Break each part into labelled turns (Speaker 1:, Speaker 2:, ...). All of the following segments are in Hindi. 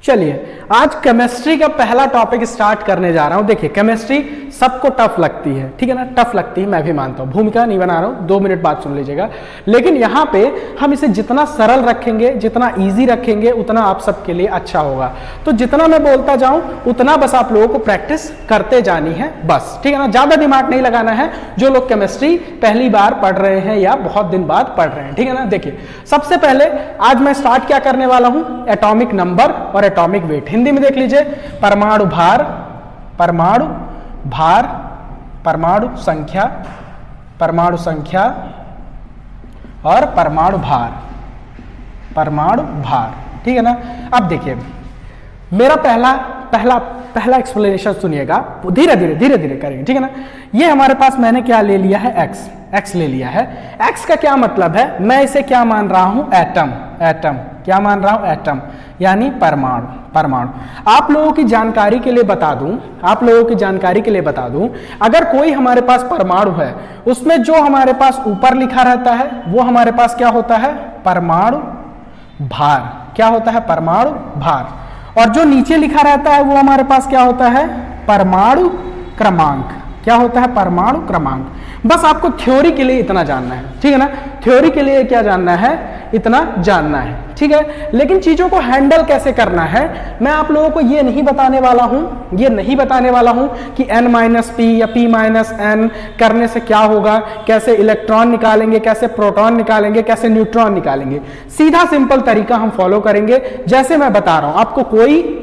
Speaker 1: चलिए आज केमिस्ट्री का पहला टॉपिक स्टार्ट करने जा रहा हूं। देखिए केमिस्ट्री सबको टफ लगती है, ठीक है ना, टफ लगती है, मैं भी मानता हूं, भूमिका नहीं बना रहा हूं, 2 मिनट बाद सुन लीजिएगा। लेकिन यहाँ पे हम इसे जितना सरल रखेंगे, जितना इजी रखेंगे, उतना आप सबके लिए अच्छा होगा। तो जितना मैं बोलता जाऊं उतना बस आप लोगों को प्रैक्टिस करते जानी है बस, ठीक है ना, ज्यादा दिमाग नहीं लगाना है जो लोग केमिस्ट्री पहली बार पढ़ रहे हैं या बहुत दिन बाद पढ़ रहे हैं, ठीक है ना। देखिए सबसे पहले आज मैं स्टार्ट क्या करने वाला हूं, एटॉमिक नंबर और एटॉमिक वेट। हिंदी में देख लीजिए, परमाणु भार, परमाणु भार, परमाणु संख्या, परमाणु संख्या और परमाणु भार, परमाणु भार, ठीक है ना। अब देखिए मेरा पहला एक्सप्लेनेशन सुनिएगा, धीरे धीरे करेंगे, ठीक है ना। ये हमारे पास मैंने क्या ले लिया है, एक्स ले लिया है। एक्स का क्या मतलब है, मैं इसे क्या मान रहा हूं, एटम, क्या मान रहा हूं, एटम यानी परमाणु। आप लोगों की जानकारी के लिए बता दूं, अगर कोई हमारे पास परमाणु है उसमें जो हमारे पास ऊपर लिखा रहता है वो हमारे पास क्या होता है, परमाणु भार, क्या होता है, परमाणु भार। और जो नीचे लिखा रहता है वो हमारे पास क्या होता है, परमाणु क्रमांक, क्या होता है, परमाणु क्रमांक। बस आपको थ्योरी के लिए इतना जानना है, ठीक है ना, थ्योरी के लिए क्या जानना है, इतना जानना है, ठीक है। लेकिन चीजों को हैंडल कैसे करना है मैं आप लोगों को ये नहीं बताने वाला हूं कि n-p या p-n करने से क्या होगा, कैसे इलेक्ट्रॉन निकालेंगे, कैसे प्रोटॉन निकालेंगे, कैसे न्यूट्रॉन निकालेंगे। सीधा सिंपल तरीका हम फॉलो करेंगे जैसे मैं बता रहा हूं। आपको कोई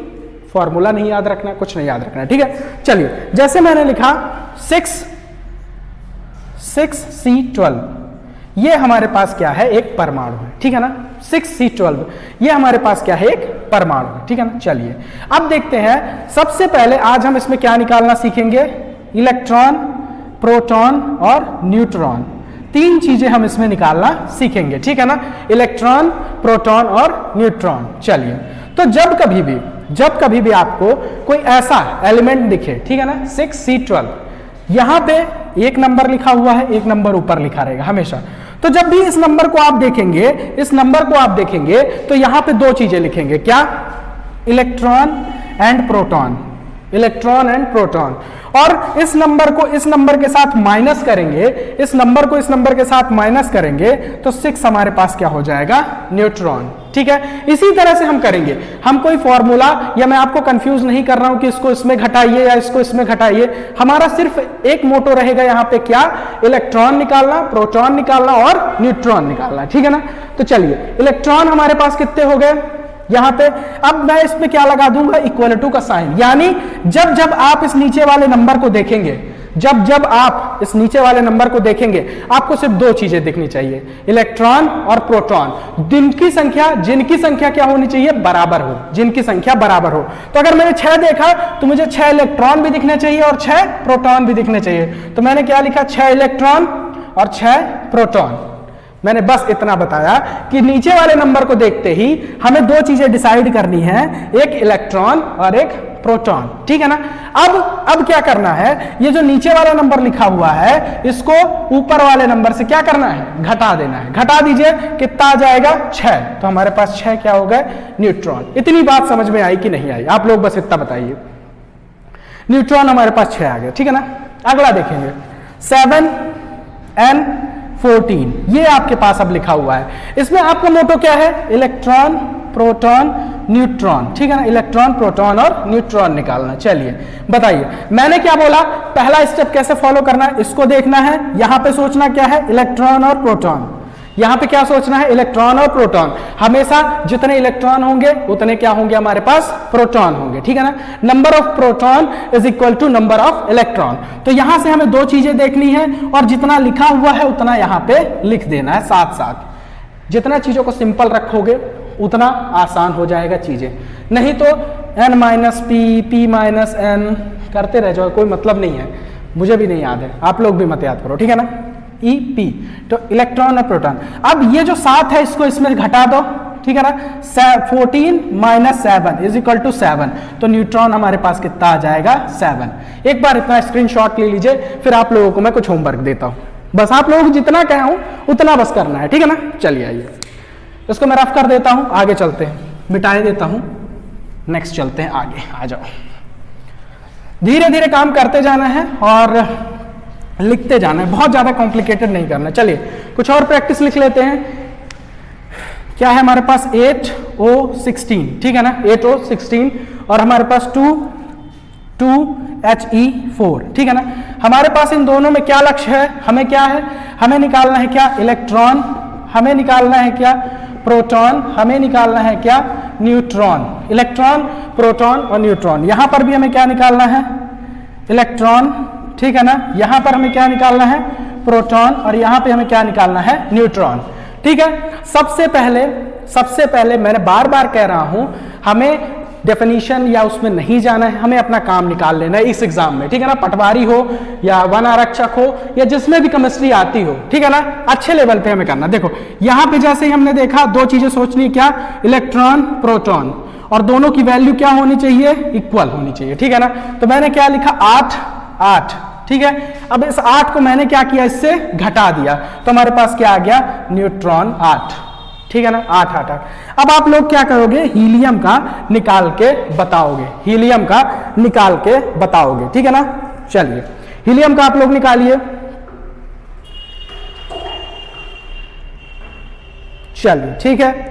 Speaker 1: फॉर्मूला नहीं याद रखना, कुछ नहीं याद रखना, ठीक है। चलिए जैसे मैंने लिखा 6C12, ये हमारे पास क्या है, एक परमाणु है, ठीक है ना। 6C12 ये हमारे पास क्या है, एक परमाणु है, ठीक है ना। चलिए अब देखते हैं, सबसे पहले आज हम इसमें क्या निकालना सीखेंगे, इलेक्ट्रॉन, प्रोटॉन और न्यूट्रॉन। 3 चीजें हम इसमें निकालना सीखेंगे, ठीक है ना, इलेक्ट्रॉन, प्रोटॉन और न्यूट्रॉन। चलिए तो जब कभी भी आपको कोई ऐसा एलिमेंट दिखे, ठीक है ना, 6C12 यहां पे एक नंबर लिखा हुआ है, एक नंबर ऊपर लिखा रहेगा हमेशा। तो जब भी इस नंबर को आप देखेंगे तो यहां पे 2 चीजें लिखेंगे, क्या, electron and proton, electron and proton. और इस नंबर को इस नंबर के साथ माइनस करेंगे, इस नंबर को इस नंबर के साथ माइनस करेंगे तो 6 हमारे पास क्या हो जाएगा, न्यूट्रॉन, ठीक है। इसी तरह से हम करेंगे, हम कोई फॉर्मूला या मैं आपको कंफ्यूज नहीं कर रहा हूं कि इसको इसमें घटाइए या इसको इसमें घटाइए। हमारा सिर्फ एक मोटो रहेगा यहाँ पे, क्या, इलेक्ट्रॉन निकालना, प्रोटॉन निकालना और न्यूट्रॉन निकालना, ठीक है ना। तो चलिए इलेक्ट्रॉन हमारे पास कितने हो गए यहां पे। अब मैं इसमें क्या लगा दूंगा, इक्वल टू का साइन, यानी जब आप इस नीचे वाले नंबर को देखेंगे, जब आप इस नीचे वाले नंबर को देखेंगे आपको सिर्फ 2 चीजें दिखनी चाहिए, इलेक्ट्रॉन और प्रोटॉन। जिनकी संख्या क्या होनी चाहिए, बराबर हो, जिनकी संख्या बराबर हो। तो अगर मैंने 6 देखा तो मुझे 6 इलेक्ट्रॉन भी दिखने चाहिए और 6 प्रोटॉन भी दिखने चाहिए। तो मैंने क्या लिखा, 6 इलेक्ट्रॉन और 6 प्रोटॉन। मैंने बस इतना बताया कि नीचे वाले नंबर को देखते ही हमें 2 चीजें डिसाइड करनी है, एक इलेक्ट्रॉन और एक प्रोटॉन, ठीक है ना। अब क्या करना है, ये जो नीचे वाला नंबर लिखा हुआ है इसको ऊपर वाले नंबर से क्या करना है, घटा देना है। घटा दीजिए, कितना आ जाएगा, 6। तो हमारे पास 6 क्या हो गए, न्यूट्रॉन। इतनी बात समझ में आई कि नहीं आई, आप लोग बस इतना बताइए। न्यूट्रॉन हमारे पास 6 आ गया, ठीक है ना। अगला देखेंगे 7N14, ये आपके पास अब लिखा हुआ है। इसमें आपका मोटो क्या है, इलेक्ट्रॉन, प्रोटॉन, न्यूट्रॉन, ठीक है ना, इलेक्ट्रॉन, प्रोटॉन और न्यूट्रॉन निकालना। चलिए बताइए मैंने क्या बोला, पहला स्टेप कैसे फॉलो करना है, इसको देखना है। यहां पे सोचना क्या है, इलेक्ट्रॉन और प्रोटॉन। यहां पे क्या सोचना है, इलेक्ट्रॉन और प्रोटॉन। हमेशा जितने इलेक्ट्रॉन होंगे उतने क्या होंगे, हमारे पास प्रोटॉन होंगे, ठीक है ना। Number of proton is equal to number of electron. तो यहां से हमें 2 चीजें देखनी है और जितना लिखा हुआ है उतना यहां पे लिख देना है साथ साथ। जितना चीजों को सिंपल रखोगे उतना आसान हो जाएगा चीजें, नहीं तो n-p, p-n करते रह जाओ, कोई मतलब नहीं है। मुझे भी नहीं याद है, आप लोग भी मत याद करो, ठीक है ना। EP तो इलेक्ट्रॉन और प्रोटॉन। अब ये जो 7 है इसको इसमें घटा दो, ठीक है ना। 14 - 7 इज इक्वल टू 7। तो न्यूट्रॉन हमारे पास कितना आ जाएगा, 7। एक बार इतना स्क्रीनशॉट ले लीजिए, फिर आप लोगों को मैं कुछ होमवर्क देता हूं। बस आप लोगों को जितना कहा हूं उतना बस करना है, ठीक है ना। चलिए आइए इसको मैं रफ कर देता हूं, आगे चलते हैं, मिटाने देता हूं। नेक्स्ट चलते हैं आगे, आ जाओ। धीरे धीरे काम करते जाना है और लिखते जाना है, बहुत ज्यादा कॉम्प्लिकेटेड नहीं करना। चलिए कुछ और प्रैक्टिस लिख लेते हैं। क्या है हमारे पास 8O16, ठीक है ना, 8O16, और हमारे पास 2He4, ठीक है ना। हमारे पास इन दोनों में क्या लक्ष्य है, हमें क्या है, हमें निकालना है क्या इलेक्ट्रॉन, हमें निकालना है क्या प्रोटॉन, हमें निकालना है क्या न्यूट्रॉन। इलेक्ट्रॉन, प्रोटॉन और न्यूट्रॉन। यहां पर भी हमें क्या निकालना है इलेक्ट्रॉन, ठीक है ना। यहां पर हमें क्या निकालना है प्रोटॉन, और यहां पे हमें क्या निकालना है न्यूट्रॉन, ठीक है। सबसे पहले मैं बार बार कह रहा हूं, हमें डेफिनेशन या उसमें नहीं जाना है, हमें अपना काम निकाल लेना है इस एग्जाम में, ठीक है ना। पटवारी हो या वन आरक्षक हो या जिसमें भी केमिस्ट्री आती हो, ठीक है ना, अच्छे लेवल पे हमें करना। देखो यहां पे जैसे ही हमने देखा, दो चीजें सोचनी, क्या इलेक्ट्रॉन प्रोटॉन, और दोनों की वैल्यू क्या होनी चाहिए, इक्वल होनी चाहिए, ठीक है ना। तो मैंने क्या लिखा 8, ठीक है। अब इस 8 को मैंने क्या किया, इससे घटा दिया, तो हमारे पास क्या आ गया न्यूट्रॉन 8, ठीक है ना, 8। अब आप लोग क्या करोगे, हीलियम का निकाल के बताओगे, हीलियम का निकाल के बताओगे, ठीक है ना। चलिए हीलियम का आप लोग निकालिए। चलिए ठीक है,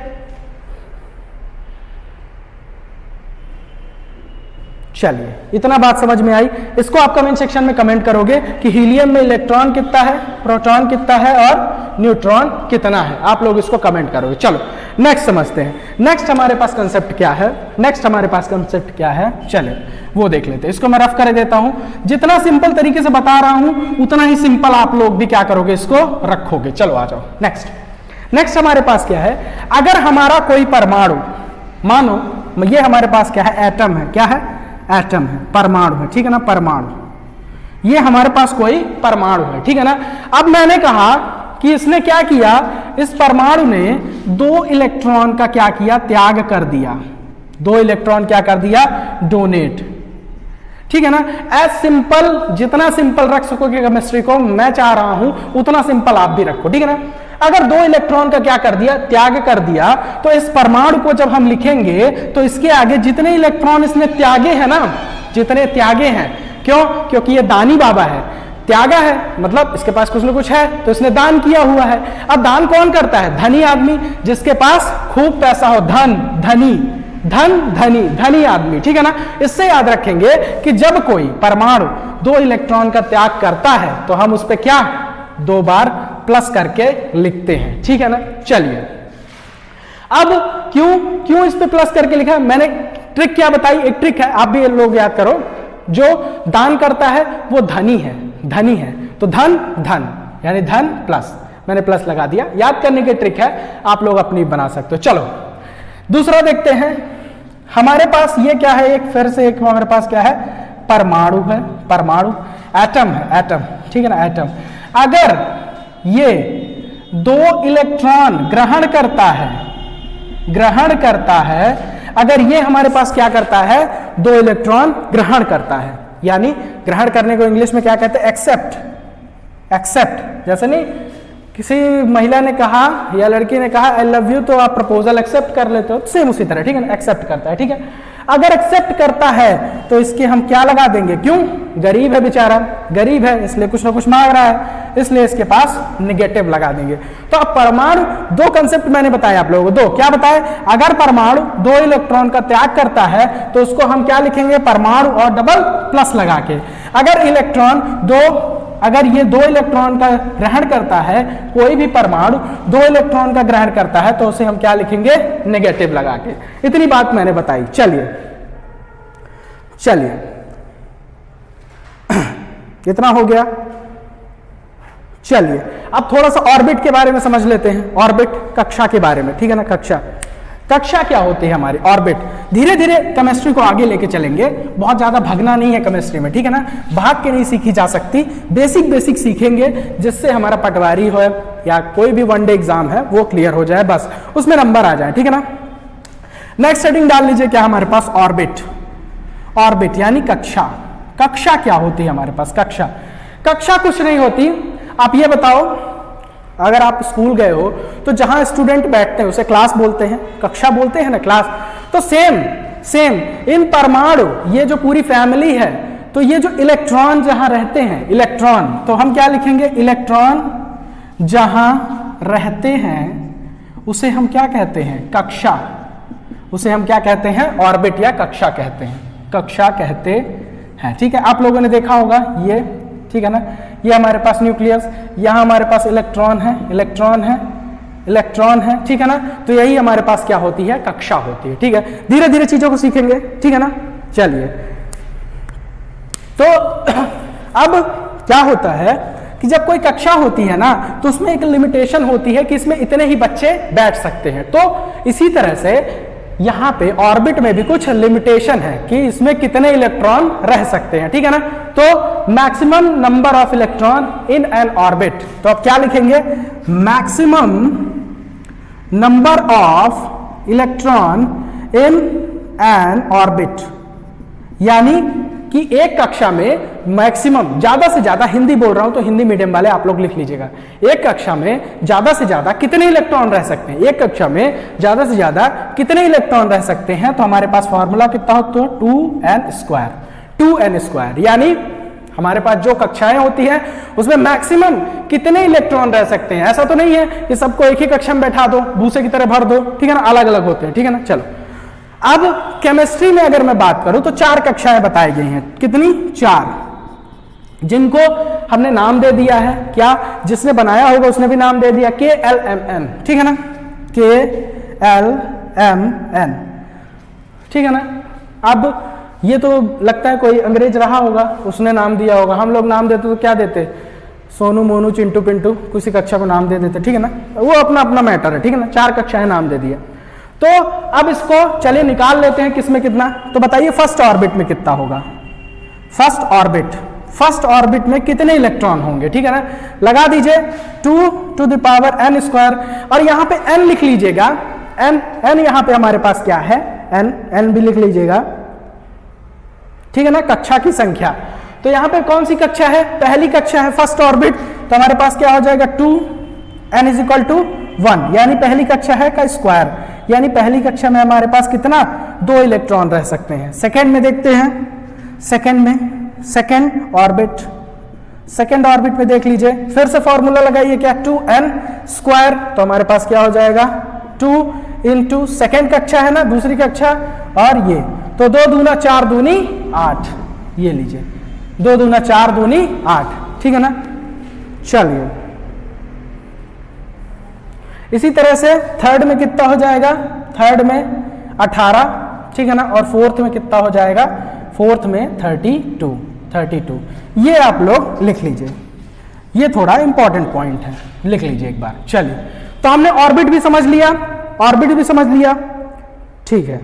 Speaker 1: चलिए इतना बात समझ में आई। इसको आप कमेंट सेक्शन में कमेंट करोगे कि हीलियम में इलेक्ट्रॉन कितना है, प्रोटॉन कितना है और न्यूट्रॉन कितना है, आप लोग इसको कमेंट करोगे। चलो नेक्स्ट समझते हैं, नेक्स्ट हमारे पास कंसेप्ट क्या है, चले वो देख लेते हैं। इसको मैं रफ कर देता हूं, जितना सिंपल तरीके से बता रहा हूं उतना ही सिंपल आप लोग भी क्या करोगे, इसको रखोगे। चलो आ जाओ नेक्स्ट हमारे पास क्या है, अगर हमारा कोई परमाणु, मानो ये हमारे पास क्या है, एटम है, क्या है एटम है, परमाणु है, ठीक है ना, परमाणु, ये हमारे पास कोई परमाणु है, ठीक है ना। अब मैंने कहा कि इसने क्या किया, इस परमाणु ने 2 इलेक्ट्रॉन का क्या किया, त्याग कर दिया, 2 इलेक्ट्रॉन क्या कर दिया, डोनेट, ठीक है ना। एज सिंपल, जितना सिंपल रख सकोगे केमिस्ट्री को, मैं चाह रहा हूं उतना सिंपल आप भी रखो, ठीक है ना। अगर 2 इलेक्ट्रॉन का क्या कर दिया, त्याग कर दिया, तो इस परमाणु को जब हम लिखेंगे तो इसके आगे जितने इलेक्ट्रॉन इसने त्यागे हैं ना, जितने त्यागे हैं, क्यों, क्योंकि ये दानी बाबा है, त्यागा है मतलब इसके पास कुछ न कुछ है, तो इसने दान किया हुआ है। अब दान कौन करता है, धनी आदमी, जिसके पास खूब पैसा हो, धनी आदमी, ठीक है ना। इससे याद रखेंगे कि जब कोई परमाणु 2 इलेक्ट्रॉन का त्याग करता है तो हम उस पर क्या 2 बार प्लस करके लिखते हैं, ठीक है ना। चलिए अब क्यों इस पे प्लस करके लिखा, मैंने ट्रिक क्या बताई, एक ट्रिक है, आप भी लोग याद करो, जो दान करता है वो धनी है, तो धन यानी धन प्लस, मैंने प्लस लगा दिया, याद करने की ट्रिक है, आप लोग अपनी बना सकते हो। चलो दूसरा देखते हैं, हमारे पास ये क्या है, एक फिर से एक हमारे पास क्या है, परमाणु है, एटम है, एटम, ठीक है ना, एटम। अगर ये 2 इलेक्ट्रॉन ग्रहण करता है, अगर ये हमारे पास क्या करता है, 2 इलेक्ट्रॉन ग्रहण करता है, यानी ग्रहण करने को इंग्लिश में क्या कहते हैं, एक्सेप्ट, जैसे नहीं किसी महिला ने कहा या लड़की ने कहा आई लव यू, तो आप प्रपोजल एक्सेप्ट कर लेते हो, सेम उसी तरह, ठीक है ना, एक्सेप्ट करता है, ठीक है। अगर एक्सेप्ट करता है तो इसके हम क्या लगा देंगे, क्यों, गरीब है बेचारा, गरीब है इसलिए कुछ ना कुछ मांग रहा है, इसलिए इसके पास निगेटिव लगा देंगे। तो अब परमाणु, 2 कंसेप्ट मैंने बताया आप लोगों को, 2 क्या बताए, अगर परमाणु 2 इलेक्ट्रॉन का त्याग करता है तो उसको हम क्या लिखेंगे, परमाणु और डबल प्लस लगा के। अगर ये 2 इलेक्ट्रॉन का ग्रहण करता है, कोई भी परमाणु 2 इलेक्ट्रॉन का ग्रहण करता है तो उसे हम क्या लिखेंगे, नेगेटिव लगा के। इतनी बात मैंने बताई। चलिए इतना हो गया। चलिए अब थोड़ा सा ऑर्बिट के बारे में समझ लेते हैं, ऑर्बिट कक्षा के बारे में, ठीक है ना। कक्षा क्या होती है हमारी, ऑर्बिट। धीरे धीरे केमिस्ट्री को आगे लेके चलेंगे, बहुत ज्यादा भागना नहीं है केमिस्ट्री में, ठीक है ना, भाग के नहीं सीखी जा सकती, बेसिक सीखेंगे, जिससे हमारा पटवारी हो या कोई भी वनडे एग्जाम है वो क्लियर हो जाए, बस उसमें नंबर आ जाए, ठीक है ना। नेक्स्ट हेडिंग डाल लीजिए, क्या हमारे पास, ऑर्बिट यानी कक्षा क्या होती है हमारे पास, कक्षा कुछ नहीं होती। आप ये बताओ, अगर आप स्कूल गए हो तो जहां स्टूडेंट बैठते हैं उसे क्लास बोलते हैं, कक्षा बोलते हैं ना, क्लास। तो सेम सेम इन परमाणु, ये जो पूरी फैमिली है, तो ये जो इलेक्ट्रॉन जहां रहते हैं, इलेक्ट्रॉन, तो हम क्या लिखेंगे, इलेक्ट्रॉन जहां रहते हैं उसे हम क्या कहते हैं, कक्षा, उसे हम क्या कहते हैं, ऑर्बिट या कक्षा कहते हैं, कक्षा कहते हैं। ठीक है, आप लोगों ने देखा होगा ये, ठीक है ना, ये हमारे पास न्यूक्लियस, यहां हमारे पास इलेक्ट्रॉन है, इलेक्ट्रॉन है, इलेक्ट्रॉन है, ठीक है ना, तो यही हमारे पास क्या होती है, कक्षा होती है। ठीक है, धीरे धीरे चीजों को सीखेंगे, ठीक है ना। चलिए, तो अब क्या होता है कि जब कोई कक्षा होती है ना, तो उसमें एक लिमिटेशन होती है कि इसमें इतने ही बच्चे बैठ सकते हैं। तो इसी तरह से यहां पे ऑर्बिट में भी कुछ लिमिटेशन है कि इसमें कितने इलेक्ट्रॉन रह सकते हैं, ठीक है ना। तो maximum number of electron in an orbit, तो आप क्या लिखेंगे, maximum number of electron in an orbit, यानी कि एक कक्षा में मैक्सिमम, ज्यादा से ज्यादा, हिंदी बोल रहा हूं तो हिंदी मीडियम वाले आप लोग लिख लीजिएगा, एक कक्षा में ज्यादा से ज्यादा कितने इलेक्ट्रॉन रह सकते हैं, एक कक्षा में ज्यादा से ज्यादा कितने इलेक्ट्रॉन रह सकते हैं, तो हमारे पास फॉर्मूला कितना हो, तो 2n स्क्वायर, यानी हमारे पास जो कक्षाएं होती हैं उसमें मैक्सिमम कितने इलेक्ट्रॉन रह सकते हैं। ऐसा तो नहीं है कि सबको एक ही कक्षा में बैठा दो, भूसे की तरह भर दो, ठीक है ना, अलग अलग होते हैं, ठीक है ना। चलो, अब केमिस्ट्री में अगर मैं बात करूं तो 4 कक्षाएं बताई गई हैं, कितनी, 4, जिनको हमने नाम दे दिया है, क्या, जिसने बनाया होगा उसने भी नाम दे दिया, KLMN, ठीक है ना, KLMN, ठीक है ना। अब ये तो लगता है कोई अंग्रेज रहा होगा, उसने नाम दिया होगा, हम लोग नाम देते तो क्या देते, सोनू, मोनू, चिंटू, पिंटू, किसी कक्षा को नाम दे देते, ठीक है ना, वो अपना अपना मैटर है, ठीक है ना। 4 कक्षाएं नाम दे दिया। तो अब इसको चलिए निकाल लेते हैं, किसमें कितना, तो बताइए फर्स्ट ऑर्बिट में कितना होगा, फर्स्ट ऑर्बिट में कितने इलेक्ट्रॉन होंगे, ठीक है ना, लगा दीजिए 2n स्क्वायर, और यहां पे n लिख लीजिएगा, n यहां पे हमारे पास क्या है, n भी लिख लीजिएगा, ठीक है ना, कक्षा की संख्या। तो यहां पे कौन सी कक्षा है, पहली कक्षा है, फर्स्ट ऑर्बिट, तो हमारे पास क्या हो जाएगा, 2n = 1, यानी पहली कक्षा है का स्क्वायर, यानी पहली कक्षा में हमारे पास कितना, 2 इलेक्ट्रॉन रह सकते हैं। सेकंड में देखते हैं, सेकंड ऑर्बिट में देख लीजिए, फिर से फॉर्मूला लगाइए, क्या, 2n स्क्वायर, तो हमारे पास क्या हो जाएगा, 2 × सेकंड कक्षा है ना, दूसरी कक्षा, और ये, तो 2 दूना 4 दूनी 8, ये लीजिए, 2 दूना 4 दूनी 8, ठीक है ना। चलिए, इसी तरह से थर्ड में कितना हो जाएगा, थर्ड में 18, ठीक है ना, और फोर्थ में कितना हो जाएगा, फोर्थ में 32, ये आप लोग लिख लीजिए, ये थोड़ा इंपॉर्टेंट पॉइंट है, लिख लीजिए एक बार। चलिए, तो हमने ऑर्बिट भी समझ लिया, ठीक है।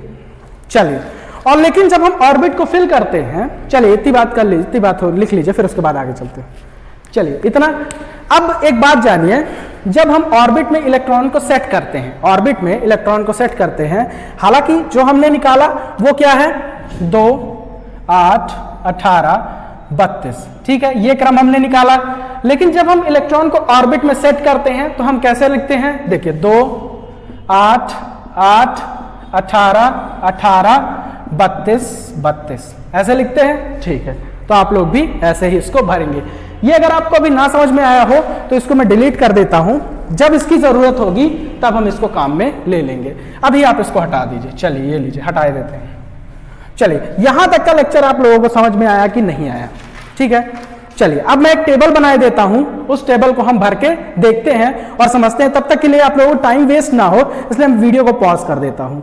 Speaker 1: चलिए, और लेकिन जब हम ऑर्बिट को फिल करते हैं, चलिए इतनी बात कर लीजिए, इतनी बात लिख लीजिए, फिर उसके बाद आगे चलते हैं। चलिए इतना। अब एक बात जानिए, जब हम ऑर्बिट में इलेक्ट्रॉन को सेट करते हैं, हालांकि जो हमने निकाला वो क्या है, 2, 8, 18, 32, ठीक है, ये क्रम हमने निकाला। लेकिन जब हम इलेक्ट्रॉन को ऑर्बिट में सेट करते हैं तो हम कैसे लिखते हैं, देखिए 2, 8, 8, 18, 18, 32, 32, ऐसे लिखते हैं, ठीक है। तो आप लोग भी ऐसे ही इसको भरेंगे। ये अगर आपको अभी ना समझ में आया हो तो इसको मैं डिलीट कर देता हूं, जब इसकी जरूरत होगी तब हम इसको काम में ले लेंगे। अभी आप इसको हटा दीजिए, चलिए ये लीजिए, हटा देते हैं। चलिए, यहां तक का लेक्चर आप लोगों को समझ में आया कि नहीं आया, ठीक है। चलिए, अब मैं एक टेबल बनाए देता हूं, उस टेबल को हम भर के देखते हैं और समझते हैं। तब तक के लिए आप लोगों को टाइम वेस्ट ना हो, इसलिए मैं वीडियो को पॉज कर देता हूं।